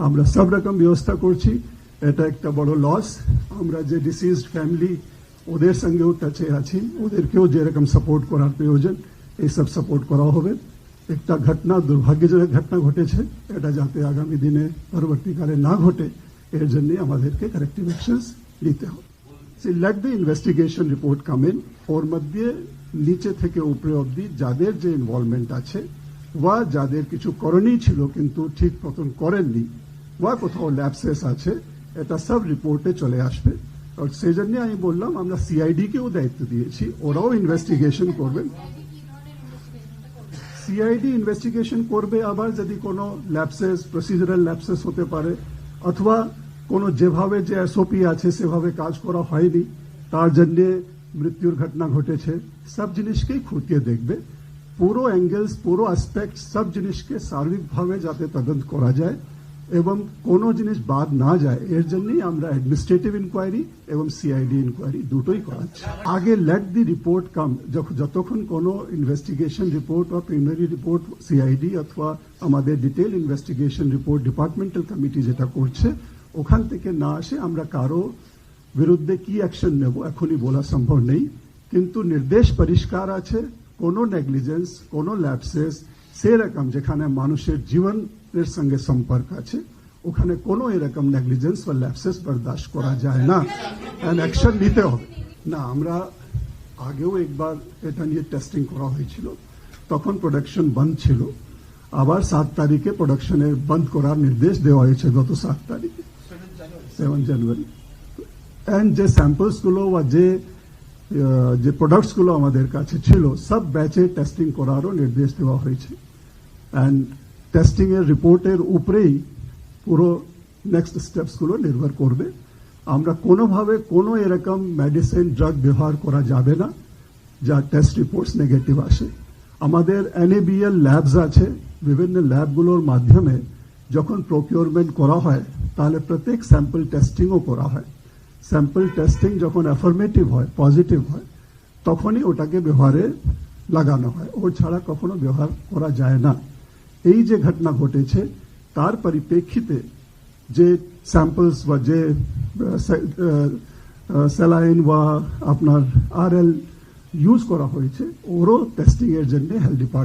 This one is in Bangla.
আমরা সব রকম ব্যবস্থা করছি। এটা একটা বড় লস। আমরা যে ডিসিজড ফ্যামিলি ওদের সঙ্গেও টাচে আছি, ওদেরকেও যেরকম সাপোর্ট করার প্রয়োজন এই সব সাপোর্ট করা হবে। একটা ঘটনা, দুর্ভাগ্যজনক ঘটনা ঘটেছে, এটা যাতে আগামী দিনে পরবর্তীকালে না ঘটে এর জন্য আমাদেরকে কারেক্টিভ অ্যাকশনস নিতে হবে। Let the investigation report come in. ওর মধ্যে নিচে থেকে উপরে অবধি যাদের যে ইনভলভমেন্ট আছে বা যাদের কিছু করণীয় ছিল কিন্তু ঠিক মতন করেননি বা কোথাও ল্যাপসেস আছে, এটা সব রিপোর্টে চলে আসবে। আর সেই জন্য আমি বললাম আমরা সিআইডি কেও দায়িত্ব দিয়েছি, ওরাও ইনভেস্টিগেশন করবেন। সিআইডি ইনভেস্টিগেশন করবে, আবার যদি কোনো ল্যাপসেস, প্রসিজারাল ল্যাপসেস হতে পারে অথবা কোনো যেভাবে যে এসওপি আছে সেভাবে কাজ করা হয়নি, তার জন্য মৃত্যুর ঘটনা ঘটেছে, সব জিনিসকেই খুঁটিয়ে দেখবে। পুরো অ্যাঙ্গেলস, পুরো অ্যাসপেক্ট, সব জিনিসকে সার্বিকভাবে যাতে তদন্ত করা যায় এবং কোনো জিনিস বাদ না যায় এর জন্যই আমরা অ্যাডমিনিস্ট্রেটিভ ইনকোয়ারি এবং সিআইডি ইনকোয়ারি দুটোই করাচ্ছি। আগে লেট দি রিপোর্ট কাম, যতক্ষণ কোনো ইনভেস্টিগেশন রিপোর্ট বা প্রিলিমিনারি রিপোর্ট সিআইডি অথবা আমাদের detail investigation report departmental committee যেটা করছে ওখান থেকে না আসে আমরা কারো বিরুদ্ধে কি অ্যাকশন নেব এখনই বলা সম্ভব নেই। কিন্তু নির্দেশ পরিষ্কার আছে, কোনো নেগলিজেন্স, কোনো ল্যাপসেস সেরকম যেখানে মানুষের জীবনের সঙ্গে সম্পর্ক আছে ওখানে কোনো এরকম নেগলিজেন্স বা ল্যাপসেস বরদাস্ত করা যায় না, অ্যান্ড অ্যাকশন নিতে হবে। না, আমরা আগেও একবার এটা নিয়ে টেস্টিং করা হয়েছিল, তখন প্রোডাকশন বন্ধ ছিল। আবার 7 তারিখে প্রোডাকশনের বন্ধ করার নির্দেশ দেওয়া হয়েছে, গত 7 তারিখে 7 জানুয়ারি। অ্যান্ড যে স্যাম্পলসগুলো বা যে প্রোডাক্টসগুলো আমাদের কাছে ছিল সব ব্যাচে টেস্টিং করারও নির্দেশ দেওয়া হয়েছে। অ্যান্ড টেস্টিং এর রিপোর্টের উপরেই পুরো নেক্সট স্টেপসগুলো নির্ভর করবে। আমরা কোনোভাবে কোনো এরকম মেডিসিন, ড্রাগ ব্যবহার করা যাবে না যা টেস্ট রিপোর্টস নেগেটিভ আসে। আমাদের NABL ল্যাবস আছে, বিভিন্ন ল্যাবগুলোর মাধ্যমে যখন প্রকিউরমেন্ট করা হয় তাহলে প্রত্যেক স্যাম্পল টেস্টিংও করা হয়। স্যাম্পল টেস্টিং যখন অ্যাফার্মেটিভ হয়, পজিটিভ হয়, তখনই ওটাকে ব্যবহারে লাগানো হয়, ও ছাড়া কখনো ব্যবহার করা যায় না। এই যে ঘটনা ঘটেছে তার পরিপ্রেক্ষিতে যে স্যাম্পলস বা যে স্যালাইন বা আপনার RL ইউজ করা হয়েছে ওরও টেস্টিং এর জন্য হেলথ ডিপার্টমেন্ট